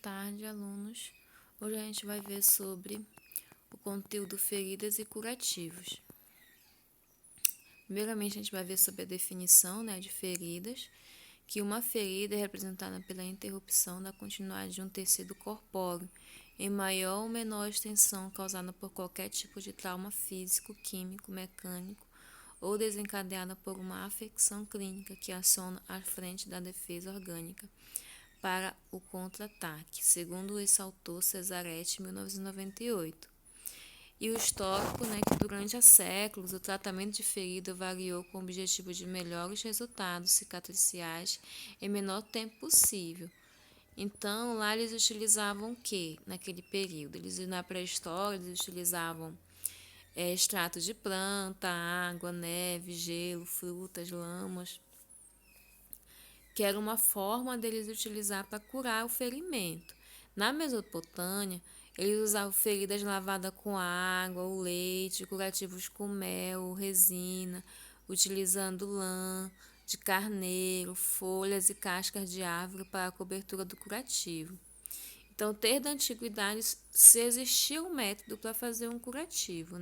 tarde, alunos. Hoje a gente vai ver sobre o conteúdo feridas e curativos. Primeiramente, a gente vai ver sobre a definição, de feridas, que uma ferida é representada pela interrupção da continuidade de um tecido corpóreo, em maior ou menor extensão, causada por qualquer tipo de trauma físico, químico, mecânico, ou desencadeada por uma afecção clínica que aciona à frente da defesa orgânica para o contra-ataque, segundo ressaltou Cesaretti em 1998. E o histórico, que durante há séculos o tratamento de ferida variou com o objetivo de melhores resultados cicatriciais em menor tempo possível. Então, lá eles utilizavam o que naquele período? Na pré-história, eles utilizavam extrato de planta, água, neve, gelo, frutas, lamas, que era uma forma deles utilizar para curar o ferimento. Na Mesopotâmia, eles usavam feridas lavadas com água, o leite, curativos com mel, resina, utilizando lã de carneiro, folhas e cascas de árvore para a cobertura do curativo. Então, desde a antiguidade, se existia um método para fazer um curativo,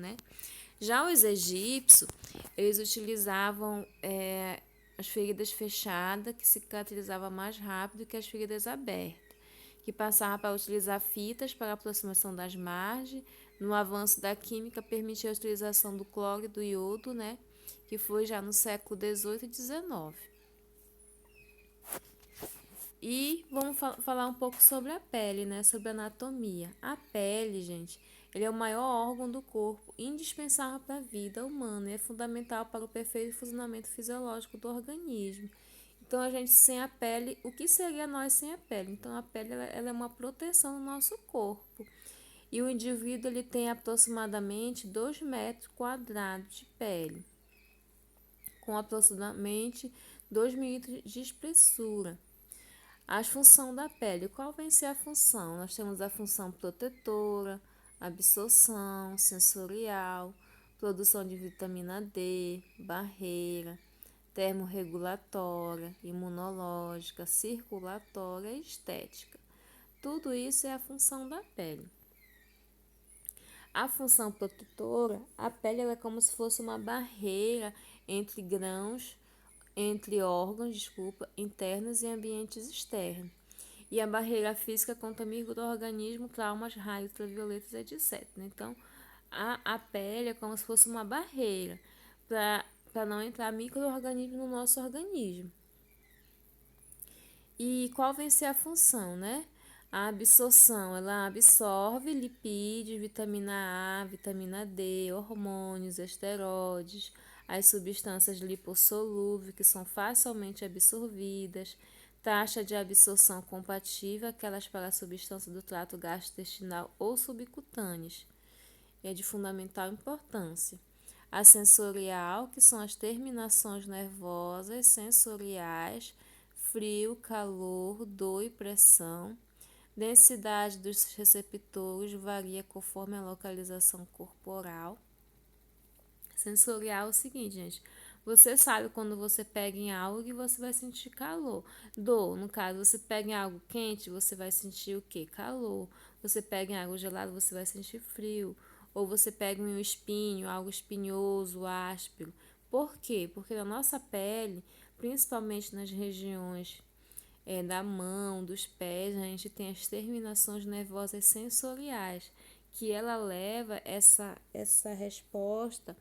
Já os egípcios, eles utilizavam as feridas fechadas, que cicatrizavam mais rápido que as feridas abertas, que passavam para utilizar fitas para aproximação das margens. No avanço da química, permitia a utilização do cloro e do iodo, que foi já no século XVIII e XIX. E vamos falar um pouco sobre a pele, sobre a anatomia. A pele, gente, ele é o maior órgão do corpo, indispensável para a vida humana e é fundamental para o perfeito funcionamento fisiológico do organismo. Então, a gente sem a pele, o que seria nós sem a pele? Então, a pele ela é uma proteção do nosso corpo. E o indivíduo ele tem aproximadamente 2 metros quadrados de pele, com aproximadamente 2 milímetros de espessura. As funções da pele. Qual vai ser a função? Nós temos a função protetora, absorção, sensorial, produção de vitamina D, barreira, termorregulatória, imunológica, circulatória e estética. Tudo isso é a função da pele. A função protetora, a pele é como se fosse uma barreira entre órgãos, internos e ambientes externos. E a barreira física contra micro-organismos, traumas, raios ultravioletas, etc. Então, a pele é como se fosse uma barreira para não entrar micro-organismo no nosso organismo. E qual vai ser a função, A absorção, ela absorve lipídios, vitamina A, vitamina D, hormônios, esteroides, as substâncias lipossolúveis que são facilmente absorvidas, taxa de absorção compatível, aquelas para a substância do trato gastrointestinal ou subcutâneas. É de fundamental importância. A sensorial, que são as terminações nervosas sensoriais, frio, calor, dor e pressão. Densidade dos receptores varia conforme a localização corporal. Sensorial é o seguinte, gente. Você sabe quando você pega em algo que você vai sentir calor. Dor, no caso, você pega em algo quente, você vai sentir o quê? Calor. Você pega em algo gelado, você vai sentir frio. Ou você pega em um espinho, algo espinhoso, áspero. Por quê? Porque na nossa pele, principalmente nas regiões da mão, dos pés, a gente tem as terminações nervosas sensoriais, que ela leva essa resposta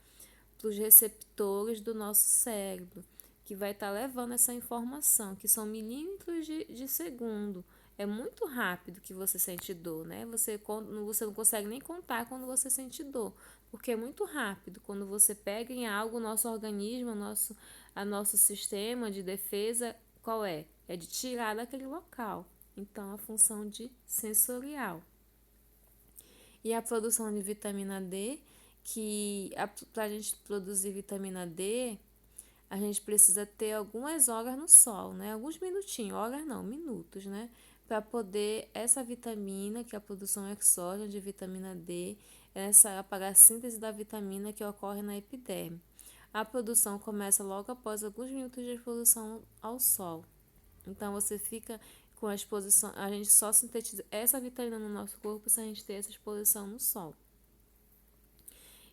para os receptores do nosso cérebro, que vai estar levando essa informação, que são milímetros de segundo. É muito rápido que você sente dor, Você não consegue nem contar quando você sente dor, porque é muito rápido. Quando você pega em algo, o nosso organismo, nosso sistema de defesa, qual é? É de tirar daquele local. Então, a função de sensorial. E a produção de vitamina D, que para a gente produzir vitamina D, a gente precisa ter algumas horas no sol, Alguns minutinhos, horas não, minutos, Para poder essa vitamina, que é a produção exógena de vitamina D, para a síntese da vitamina que ocorre na epiderme. A produção começa logo após alguns minutos de exposição ao sol. Então, você fica com a exposição, a gente só sintetiza essa vitamina no nosso corpo se a gente ter essa exposição no sol.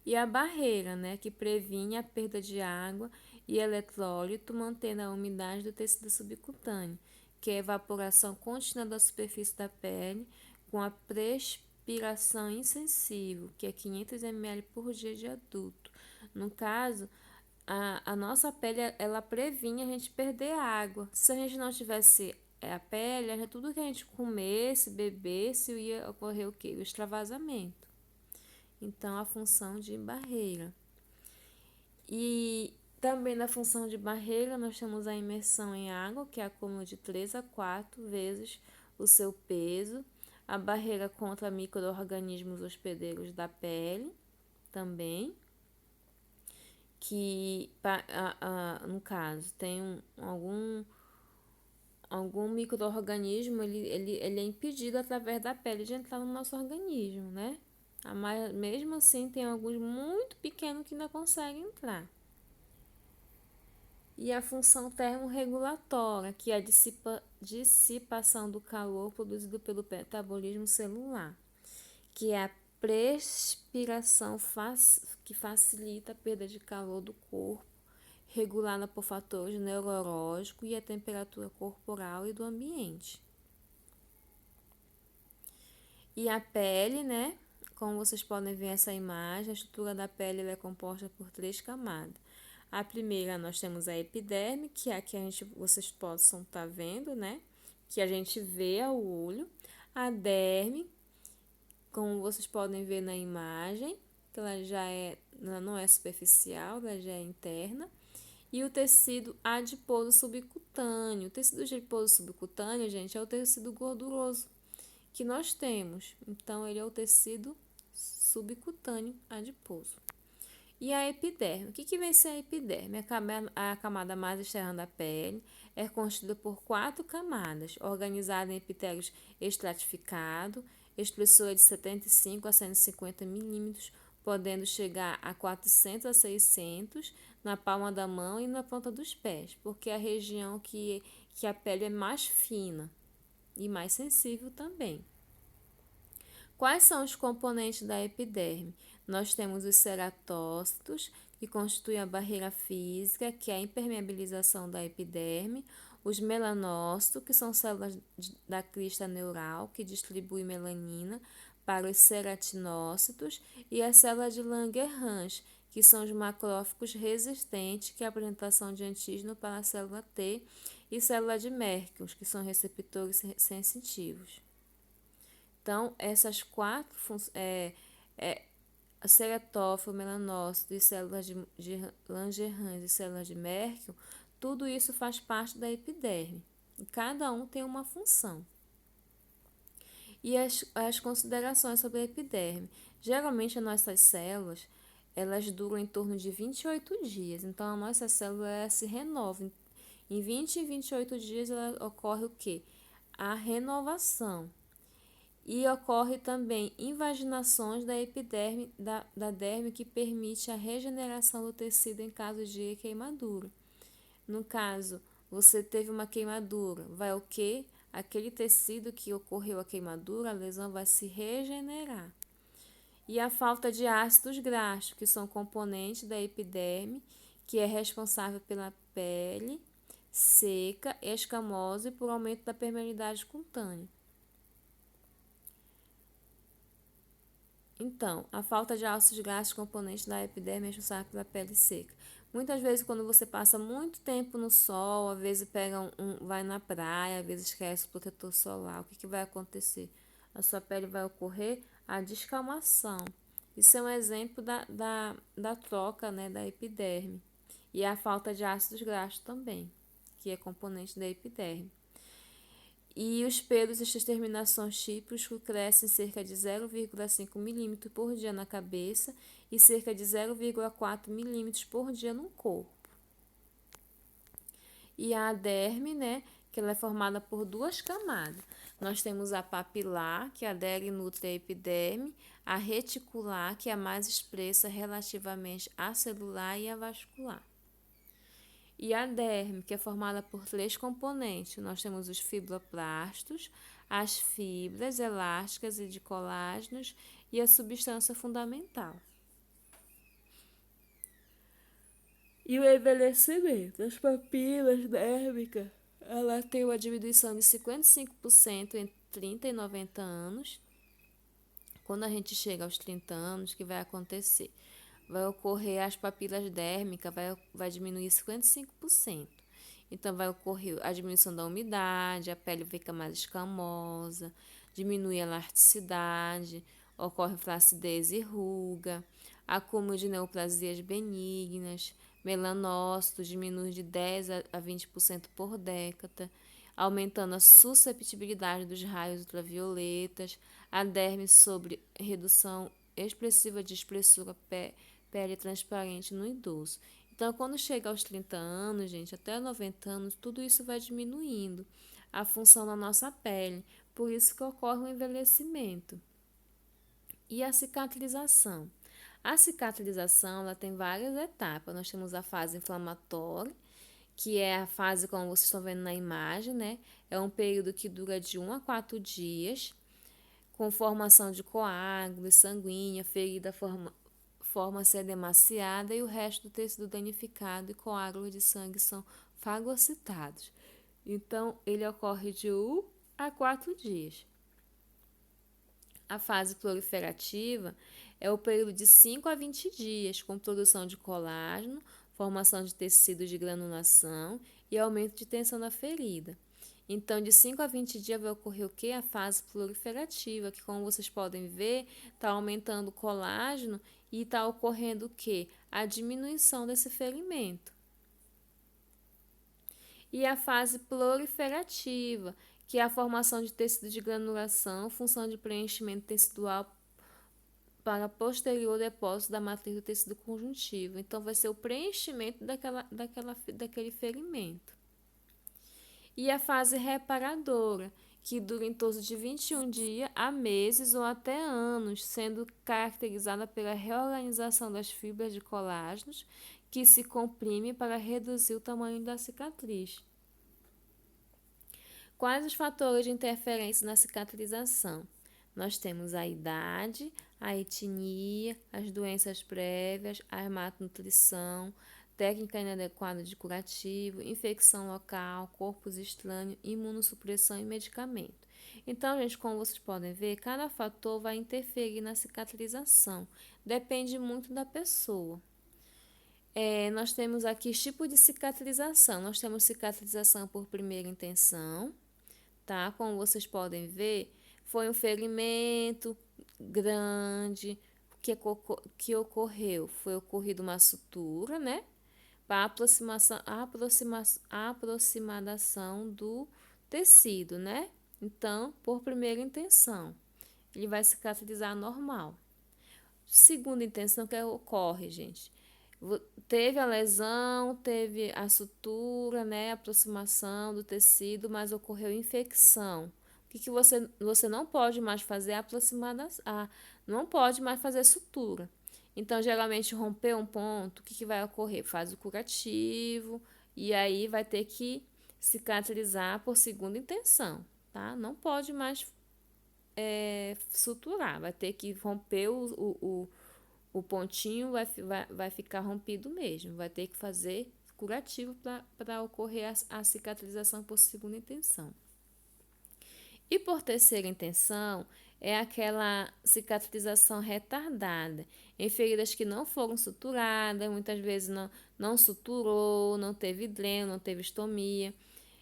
E a barreira, né, que previne a perda de água e eletrólito, mantendo a umidade do tecido subcutâneo, que é a evaporação contínua da superfície da pele, com a transpiração insensível, que é 500 ml por dia de adulto. No caso, a nossa pele, ela previne a gente perder água. Se a gente não tivesse a pele, tudo que a gente comesse, bebesse, ia ocorrer o quê? O extravasamento. Então, a função de barreira. E também na função de barreira, nós temos a imersão em água, que é acúmulo de 3 a 4 vezes o seu peso. A barreira contra micro-organismos hospedeiros da pele, também. Que, no caso, tem algum micro-organismo, ele é impedido através da pele de entrar no nosso organismo, né? Mas mesmo assim, tem alguns muito pequenos que ainda conseguem entrar. E a função termorregulatória, que é a dissipação do calor produzido pelo metabolismo celular, que é a respiração que facilita a perda de calor do corpo, regulada por fatores neurológicos e a temperatura corporal e do ambiente. E a pele, né? Como vocês podem ver essa imagem, a estrutura da pele é composta por 3 camadas. A primeira, nós temos a epiderme, que é a que vocês possam estar vendo, né? Que a gente vê ao olho. A derme, como vocês podem ver na imagem, que ela não é superficial, ela já é interna. E o tecido adiposo subcutâneo. O tecido adiposo subcutâneo, gente, é o tecido gorduroso que nós temos. Então, ele é o tecido subcutâneo adiposo. E a epiderme. O que vem ser a epiderme? A camada mais externa da pele é constituída por 4 camadas, organizada em epitélios estratificados, espessura de 75 a 150 milímetros, podendo chegar a 400 a 600 na palma da mão e na ponta dos pés, porque é a região que a pele é mais fina e mais sensível também. Quais são os componentes da epiderme? Nós temos os ceratócitos, que constituem a barreira física, que é a impermeabilização da epiderme, os melanócitos, que são células da crista neural, que distribuem melanina para os ceratinócitos, e as células de Langerhans, que são os macrófagos resistentes, que é a apresentação de antígeno para a célula T, e células de Merkel, que são receptores sensitivos. Então, essas 4 ceratófilo, melanócito e células de Langerhans e células de Merkel, tudo isso faz parte da epiderme. E cada um tem uma função. E as considerações sobre a epiderme. Geralmente, as nossas células, elas duram em torno de 28 dias. Então, a nossa célula se renova. Em 20 e 28 dias, ocorre o quê? A renovação. E ocorre também invaginações da epiderme, da derme, que permite a regeneração do tecido em caso de queimadura. No caso, você teve uma queimadura, vai o quê? Aquele tecido que ocorreu a queimadura, a lesão vai se regenerar. E a falta de ácidos graxos, que são componentes da epiderme, que é responsável pela pele seca, escamosa e por aumento da permeabilidade cutânea. Então, a falta de ácidos graxos componentes da epiderme é responsável pela pele seca. Muitas vezes, quando você passa muito tempo no sol, às vezes vai na praia, às vezes esquece o protetor solar, o que vai acontecer? A sua pele vai ocorrer a descamação. Isso é um exemplo da troca, né, da epiderme. E a falta de ácidos graxos também, que é componente da epiderme. E os pelos e as terminações típicos crescem cerca de 0,5 milímetro por dia na cabeça e cerca de 0,4 milímetros por dia no corpo. E a derme, né, que ela é formada por 2 camadas. Nós temos a papilar, que adere e nutre a epiderme, a reticular, que é a mais espessa relativamente à celular e à vascular. E a derme, que é formada por 3 componentes. Nós temos os fibroblastos, as fibras elásticas e de colágenos e a substância fundamental. E o envelhecimento, as papilas dérmicas, ela tem uma diminuição de 55% entre 30 e 90 anos. Quando a gente chega aos 30 anos, o que vai acontecer? Vai ocorrer as papilas dérmicas, vai diminuir 55%. Então, vai ocorrer a diminuição da umidade, a pele fica mais escamosa, diminui a elasticidade, ocorre flacidez e ruga, acúmulo de neoplasias benignas, melanócitos diminui de 10 a 20% por década, aumentando a susceptibilidade dos raios ultravioletas, a derme sobre redução expressiva de espessura pele transparente no idoso. Então, quando chega aos 30 anos, gente, até 90 anos, tudo isso vai diminuindo a função da nossa pele. Por isso que ocorre o envelhecimento. E a cicatrização? A cicatrização, ela tem várias etapas. Nós temos a fase inflamatória, que é a fase como vocês estão vendo na imagem, né? É um período que dura de 1 a 4 dias, com formação de coágulos sanguínea, ferida forma-se edemaciada e o resto do tecido danificado e coágulos de sangue são fagocitados. Então, ele ocorre de 1 a 4 dias. A fase proliferativa é o período de 5 a 20 dias, com produção de colágeno, formação de tecido de granulação e aumento de tensão da ferida. Então, de 5 a 20 dias vai ocorrer o quê? A fase proliferativa, que como vocês podem ver, está aumentando o colágeno e está ocorrendo o quê? A diminuição desse ferimento. E a fase proliferativa, que é a formação de tecido de granulação, função de preenchimento tecidual para posterior depósito da matriz do tecido conjuntivo. Então, vai ser o preenchimento daquele ferimento. E a fase reparadora, que dura em torno de 21 dias a meses ou até anos, sendo caracterizada pela reorganização das fibras de colágenos, que se comprime para reduzir o tamanho da cicatriz. Quais os fatores de interferência na cicatrização? Nós temos a idade, a etnia, as doenças prévias, a hematonutrição, técnica inadequada de curativo, infecção local, corpos estranhos, imunossupressão e medicamento. Então, gente, como vocês podem ver, cada fator vai interferir na cicatrização. Depende muito da pessoa. Nós temos aqui os tipos de cicatrização. Nós temos cicatrização por primeira intenção, tá? Como vocês podem ver, foi um ferimento grande que ocorreu. Foi ocorrido uma sutura, né? Para aproximação do tecido, né? Então, por primeira intenção, ele vai cicatrizar normal. Segunda intenção que ocorre, gente. Teve a lesão, teve a sutura, né, a aproximação do tecido, mas ocorreu infecção. O que você não pode mais fazer não pode mais fazer sutura. Então, geralmente, romper um ponto, o que vai ocorrer? Faz o curativo e aí vai ter que cicatrizar por segunda intenção, tá? Não pode mais suturar, vai ter que romper o pontinho vai ficar rompido mesmo. Vai ter que fazer curativo para ocorrer a cicatrização por segunda intenção. E por terceira intenção, é aquela cicatrização retardada, em feridas que não foram suturadas, muitas vezes não suturou, não teve dreno, não teve estomia,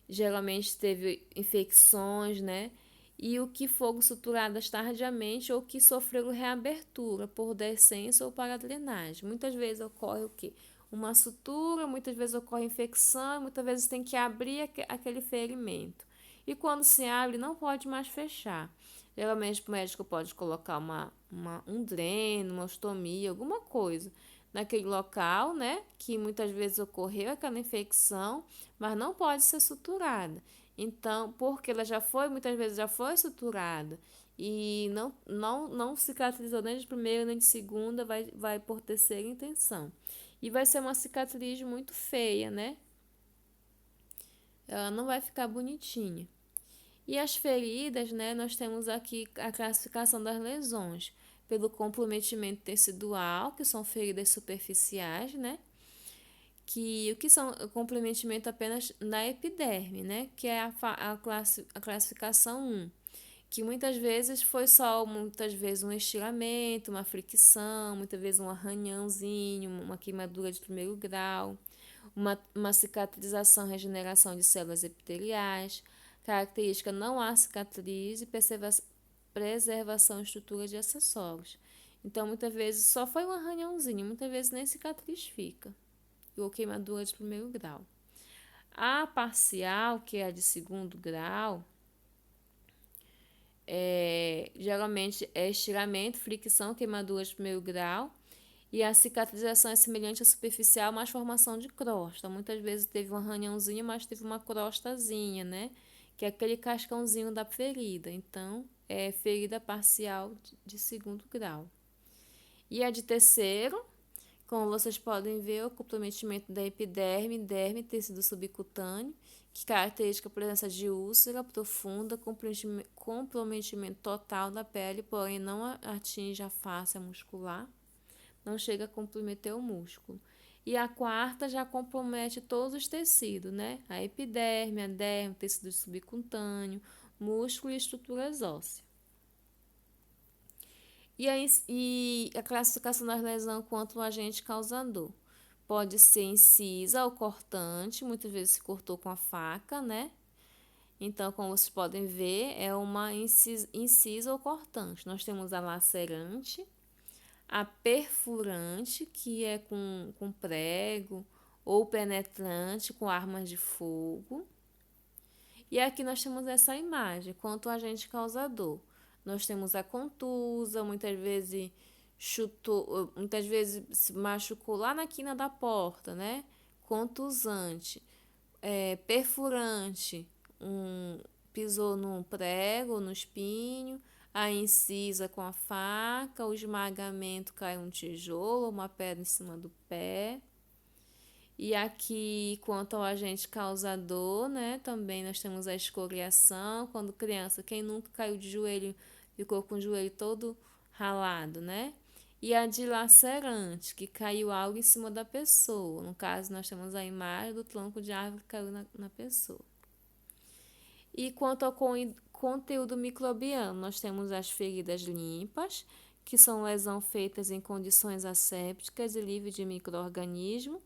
geralmente teve infecções, né? E o que foram suturadas tardiamente ou que sofreram reabertura por descenso ou para drenagem. Muitas vezes ocorre o quê? Uma sutura, muitas vezes ocorre infecção, muitas vezes tem que abrir aquele ferimento. E quando se abre, não pode mais fechar. Geralmente o médico pode colocar um dreno, uma ostomia, alguma coisa naquele local, né? Que muitas vezes ocorreu aquela infecção, mas não pode ser suturada. Então, porque muitas vezes já foi suturada e não cicatrizou nem de primeira nem de segunda, vai por terceira intenção. E vai ser uma cicatriz muito feia, né? ela não vai ficar bonitinha. E as feridas, né, nós temos aqui a classificação das lesões pelo comprometimento tecidual, que são feridas superficiais, né? Que o que são o comprometimento apenas na epiderme, né? Que é a classificação 1, que muitas vezes foi só muitas vezes um estiramento, uma fricção, muitas vezes um arranhãozinho, uma queimadura de primeiro grau, uma cicatrização, regeneração de células epiteliais, característica não há cicatriz e preservação de estrutura de acessórios. Então, muitas vezes só foi um arranhãozinho, muitas vezes nem cicatriz fica, ou queimadura de primeiro grau. A parcial, que é a de segundo grau, geralmente é estiramento, fricção, queimadura de primeiro grau, e a cicatrização é semelhante à superficial, mas formação de crosta. Muitas vezes teve um arranhãozinho, mas teve uma crostazinha, né? Que é aquele cascãozinho da ferida. Então, é ferida parcial de segundo grau. E a de terceiro, como vocês podem ver, o comprometimento da epiderme, derme, tecido subcutâneo, que caracteriza a presença de úlcera profunda, comprometimento total da pele, porém não atinge a face muscular, não chega a comprometer o músculo. E a quarta já compromete todos os tecidos, né? A epiderme, a derme, tecido subcutâneo, músculo e estruturas ósseas. E a classificação das lesões quanto ao agente causador. Pode ser incisa ou cortante, muitas vezes se cortou com a faca, né? Então, como vocês podem ver, é uma incisa ou cortante. Nós temos a lacerante, a perfurante, que é com prego, ou penetrante, com armas de fogo. E aqui nós temos essa imagem, quanto ao agente causador. Nós temos a contusa, muitas vezes chutou, muitas vezes se machucou lá na quina da porta, né? Contusante, perfurante, pisou num prego, no espinho, a incisa com a faca, o esmagamento caiu um tijolo, uma pedra em cima do pé. E aqui, quanto ao agente causador, né, também nós temos a escoriação, quando criança, quem nunca caiu de joelho, ficou com o joelho todo ralado, né? E a dilacerante, que caiu algo em cima da pessoa. No caso, nós temos a imagem do tronco de árvore que caiu na pessoa. E quanto ao conteúdo microbiano, nós temos as feridas limpas, que são lesões feitas em condições assépticas e livres de micro-organismos.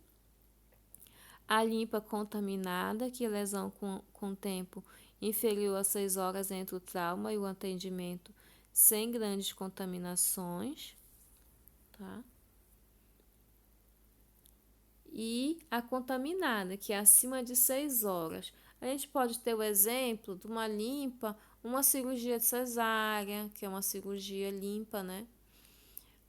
A limpa contaminada, que é lesão com tempo inferior a 6 horas entre o trauma e o atendimento sem grandes contaminações, tá? E a contaminada, que é acima de 6 horas. A gente pode ter o exemplo de uma limpa, uma cirurgia de cesárea, que é uma cirurgia limpa, né?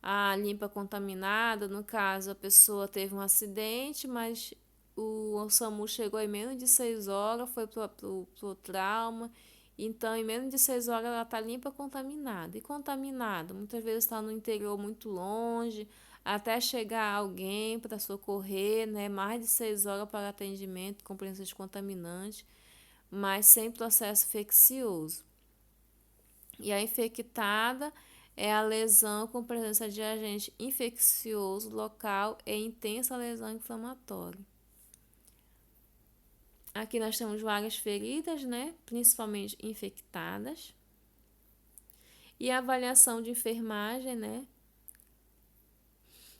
A limpa contaminada, no caso, a pessoa teve um acidente, mas o SAMU chegou em menos de 6 horas, foi pro trauma. Então, em menos de 6 horas, ela está limpa, contaminada. E contaminada, muitas vezes está no interior muito longe, até chegar alguém para socorrer, né? Mais de 6 horas para atendimento com presença de contaminante, mas sem processo infeccioso. E a infectada é a lesão com presença de agente infeccioso local e intensa lesão inflamatória. Aqui nós temos várias feridas, né? Principalmente infectadas. E a avaliação de enfermagem, né?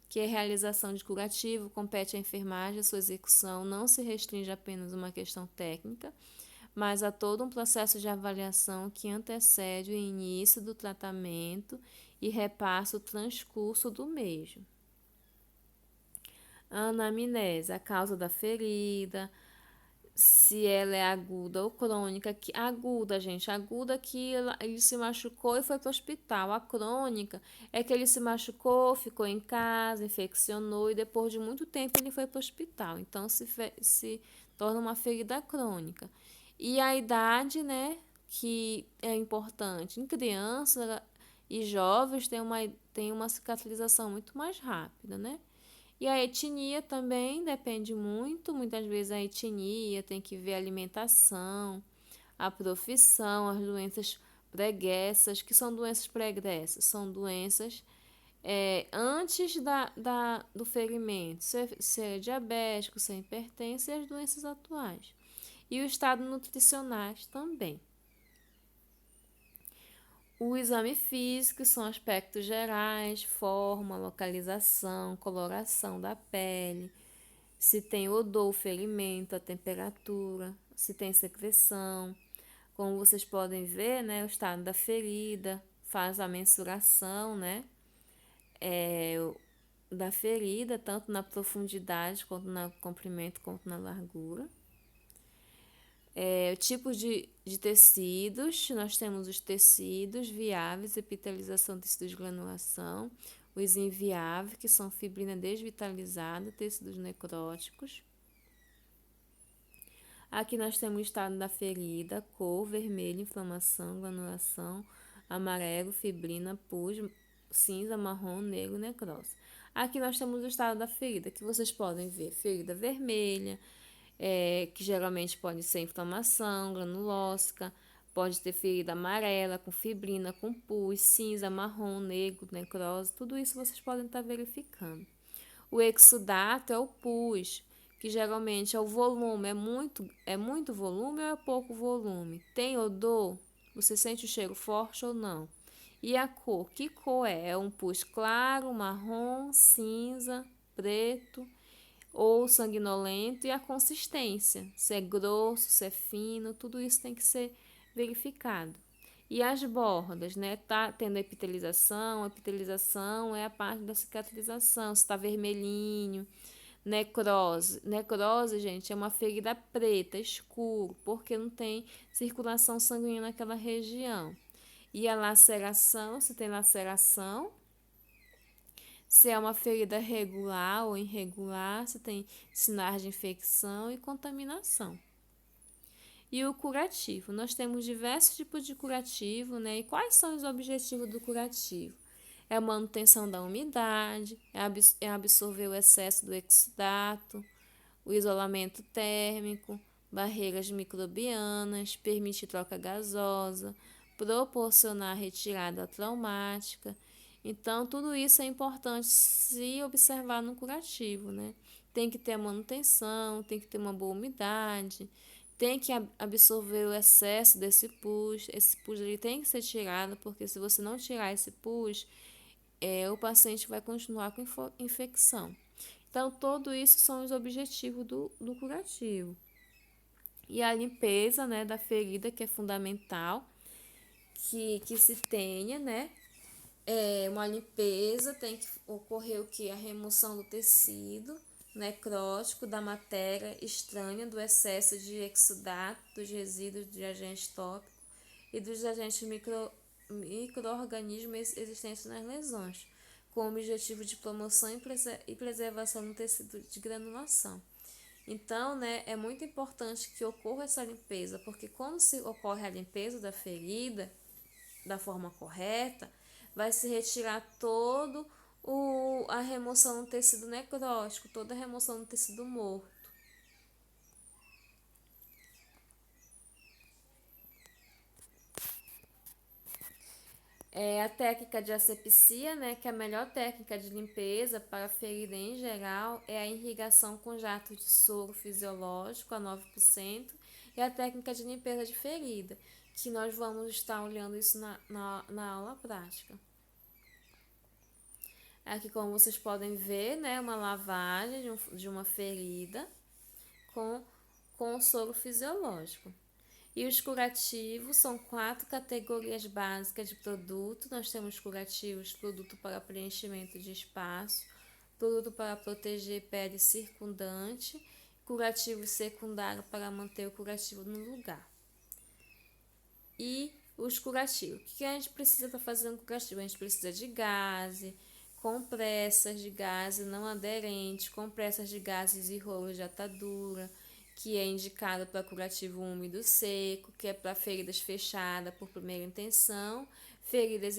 Que é a realização de curativo, compete à enfermagem, a sua execução não se restringe apenas a uma questão técnica, mas a todo um processo de avaliação que antecede o início do tratamento e repassa o transcurso do mesmo. A anamnese, a causa da ferida, se ela é aguda ou crônica, que aguda, gente, aguda que ele se machucou e foi para o hospital. A crônica é que ele se machucou, ficou em casa, infeccionou e depois de muito tempo ele foi para o hospital. Então se torna uma ferida crônica. E a idade, né, que é importante. Em crianças e jovens tem uma cicatrização muito mais rápida, né? E a etnia também depende muito, muitas vezes a etnia tem que ver a alimentação, a profissão, as doenças pregressas. Que são doenças pregressas? São doenças antes do ferimento, se é diabético, se é hipertenso e as doenças atuais. E o estado nutricional também. O exame físico são aspectos gerais, forma, localização, coloração da pele, se tem odor, ferimento, a temperatura, se tem secreção. Como vocês podem ver, né, o estado da ferida, faz a mensuração, né, da ferida, tanto na profundidade, quanto no comprimento, quanto na largura. O tipo de tecidos, nós temos os tecidos viáveis, epitelização, tecidos de granulação, os inviáveis, que são fibrina desvitalizada, tecidos necróticos. Aqui nós temos o estado da ferida, cor, vermelho, inflamação, granulação, amarelo, fibrina, pus, cinza, marrom, negro, necrose. Aqui nós temos o estado da ferida, que vocês podem ver ferida vermelha, que geralmente pode ser inflamação granulócica, pode ter ferida amarela, com fibrina, com pus, cinza, marrom, negro, necrose, tudo isso vocês podem estar verificando. O exudato é o pus, que geralmente é o volume, é muito volume ou é pouco volume? Tem odor? Você sente o cheiro forte ou não? E a cor? Que cor é? É um pus claro, marrom, cinza, preto ou sanguinolento? E a consistência? Se é grosso, se é fino, tudo isso tem que ser verificado. E as bordas, né? Tá tendo a epitelização é a parte da cicatrização, se está vermelhinho. Necrose. Necrose, gente, é uma ferida preta, escuro, porque não tem circulação sanguínea naquela região. E a laceração, se tem laceração, se é uma ferida regular ou irregular, se tem sinais de infecção e contaminação. E o curativo, nós temos diversos tipos de curativo, né? E quais são os objetivos do curativo? É a manutenção da umidade, é absorver o excesso do exudato, o isolamento térmico, barreiras microbianas, permitir troca gasosa, proporcionar retirada traumática. Então, tudo isso é importante se observar no curativo, né? Tem que ter a manutenção, tem que ter uma boa umidade, tem que absorver o excesso desse pus. Esse pus ele tem que ser tirado, porque se você não tirar esse pus, o paciente vai continuar com infecção. Então, tudo isso são os objetivos do curativo. E a limpeza, né, da ferida, que é fundamental, que se tenha, né? Uma limpeza, tem que ocorrer o que? A remoção do tecido necrótico, da matéria estranha, do excesso de exudato, dos resíduos de agentes tópicos e dos agentes micro-organismos existentes nas lesões, com o objetivo de promoção e preservação do tecido de granulação. Então, né, é muito importante que ocorra essa limpeza, porque quando se ocorre a limpeza da ferida da forma correta, vai se retirar todo a remoção do tecido necrótico, toda a remoção do tecido morto. A técnica de asepsia, né, que é a melhor técnica de limpeza para a ferida em geral, é a irrigação com jato de soro fisiológico a 9% e a técnica de limpeza de ferida, que nós vamos estar olhando isso na aula prática. Aqui, como vocês podem ver, né, uma lavagem de uma ferida com soro fisiológico. E os curativos são 4 categorias básicas de produto. Nós temos curativos, produto para preenchimento de espaço, produto para proteger pele circundante, curativo secundário para manter o curativo no lugar. E os curativos. O que a gente precisa para fazer um curativo? A gente precisa de gaze, compressas de gaze não aderentes, compressas de gases e rolos de atadura, que é indicado para curativo úmido seco, que é para feridas fechadas por primeira intenção, feridas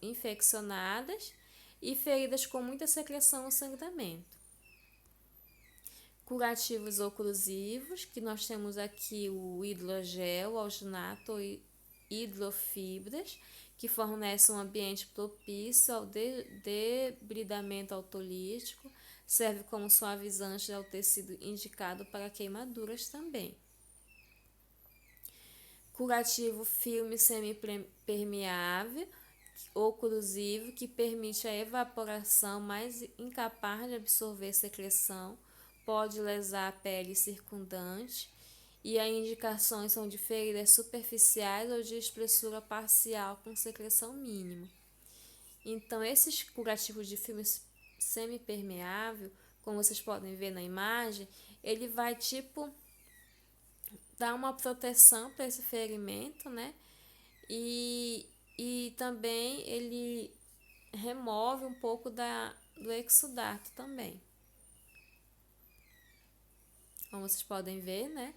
infeccionadas e feridas com muita secreção ou sangramento. Curativos oclusivos, que nós temos aqui o hidrogel, alginato ou hidrofibras, que fornecem um ambiente propício ao debridamento autolítico, serve como suavizante ao tecido indicado para queimaduras também. Curativo filme semipermeável oclusivo, que permite a evaporação, mas incapaz de absorver secreção, pode lesar a pele circundante, e as indicações são de feridas superficiais ou de espessura parcial com secreção mínima. Então, esses curativos de filme semipermeável, como vocês podem ver na imagem, ele vai dar uma proteção para esse ferimento, né? E também ele remove um pouco do exudato também. Como vocês podem ver, né?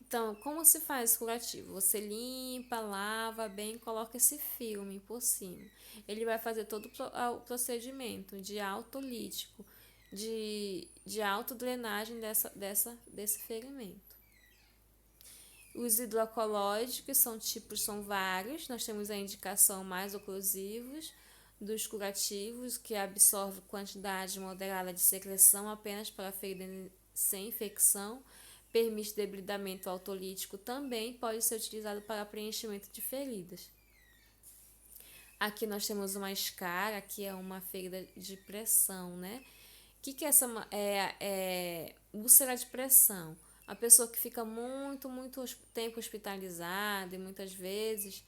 Então, como se faz esse curativo? Você limpa, lava bem e coloca esse filme por cima. Ele vai fazer todo o procedimento de autolítico, de autodrenagem desse ferimento. Os hidrocolóidicos, que são vários. Nós temos a indicação mais oclusivos dos curativos, que absorve quantidade moderada de secreção apenas para ferida sem infecção, permite debridamento autolítico, também pode ser utilizado para preenchimento de feridas. Aqui nós temos uma escara, que é uma ferida de pressão, né? O que é essa úlcera de pressão? A pessoa que fica muito tempo hospitalizada e muitas vezes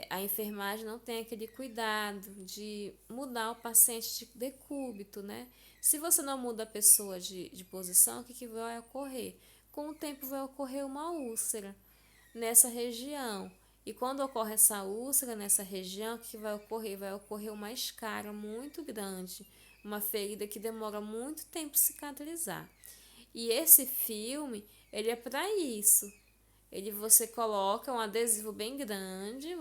a enfermagem não tem aquele cuidado de mudar o paciente de decúbito, né? Se você não muda a pessoa de posição, o que vai ocorrer? Com o tempo vai ocorrer uma úlcera nessa região. E quando ocorre essa úlcera nessa região, o que vai ocorrer? Vai ocorrer uma escara muito grande, uma ferida que demora muito tempo cicatrizar. E esse filme, ele é para isso. Você coloca um adesivo bem grande,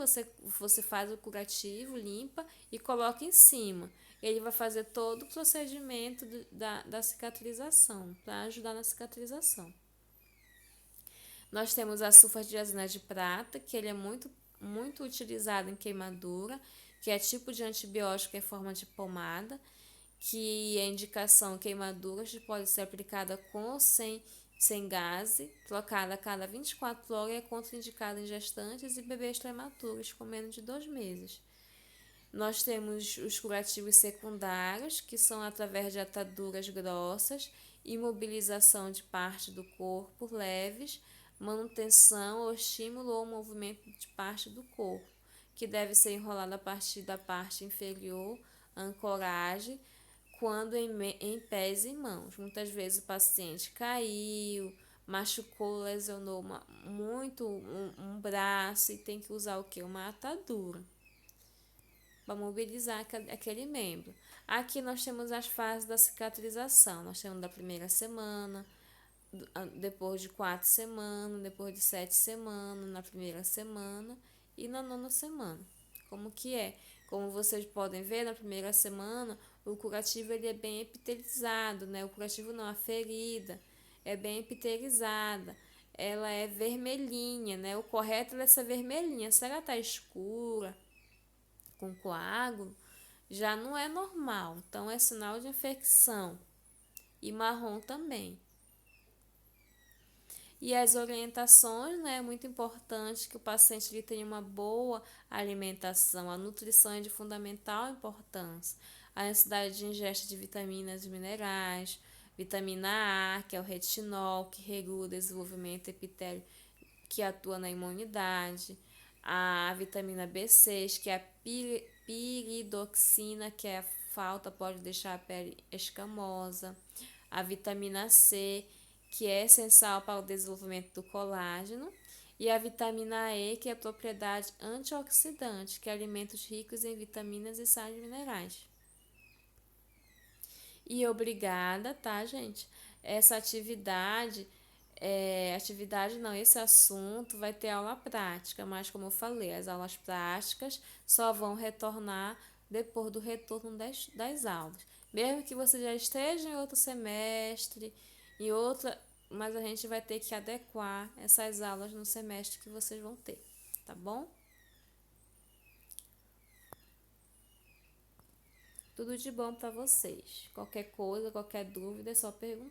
você faz o curativo, limpa e coloca em cima. Ele vai fazer todo o procedimento da cicatrização, para ajudar na cicatrização. Nós temos a sulfadiazina de prata, que ele é muito utilizado em queimadura, que é tipo de antibiótico em forma de pomada, que a indicação queimaduras pode ser aplicada com ou sem gase, trocada a cada 24 horas e é contraindicada em gestantes e bebês prematuros com menos de 2 meses. Nós temos os curativos secundários, que são através de ataduras grossas, imobilização de parte do corpo leves, manutenção ou estímulo ou movimento de parte do corpo, que deve ser enrolado a partir da parte inferior, ancoragem, quando em pés e mãos. Muitas vezes o paciente caiu, machucou, lesionou muito um braço e tem que usar o que? Uma atadura para mobilizar aquele membro. Aqui nós temos as fases da cicatrização. Nós temos da primeira semana, depois de 4 semanas, depois de 7 semanas, na primeira semana e na 9ª semana. Como que é? Como vocês podem ver, na primeira semana, o curativo ele é bem epitelizado, né? O curativo não, a ferida é bem epitelizada. Ela é vermelhinha, né? O correto é ser vermelhinha. Se ela está escura, com coágulo, já não é normal. Então, é sinal de infecção. E marrom também. E as orientações, né? É muito importante que o paciente ele tenha uma boa alimentação. A nutrição é de fundamental importância. A necessidade de ingesta de vitaminas e minerais, vitamina A, que é o retinol, que regula o desenvolvimento epitélio, que atua na imunidade, a vitamina B6, que é a piridoxina, que é falta, pode deixar a pele escamosa, a vitamina C, que é essencial para o desenvolvimento do colágeno, e a vitamina E, que é propriedade antioxidante, que é alimentos ricos em vitaminas e sais minerais. E obrigada, tá, gente? Essa esse assunto vai ter aula prática, mas como eu falei, as aulas práticas só vão retornar depois do retorno das aulas. Mesmo que você já esteja em outro semestre, e outra, mas a gente vai ter que adequar essas aulas no semestre que vocês vão ter, tá bom? Tudo de bom para vocês. Qualquer coisa, qualquer dúvida, é só perguntar.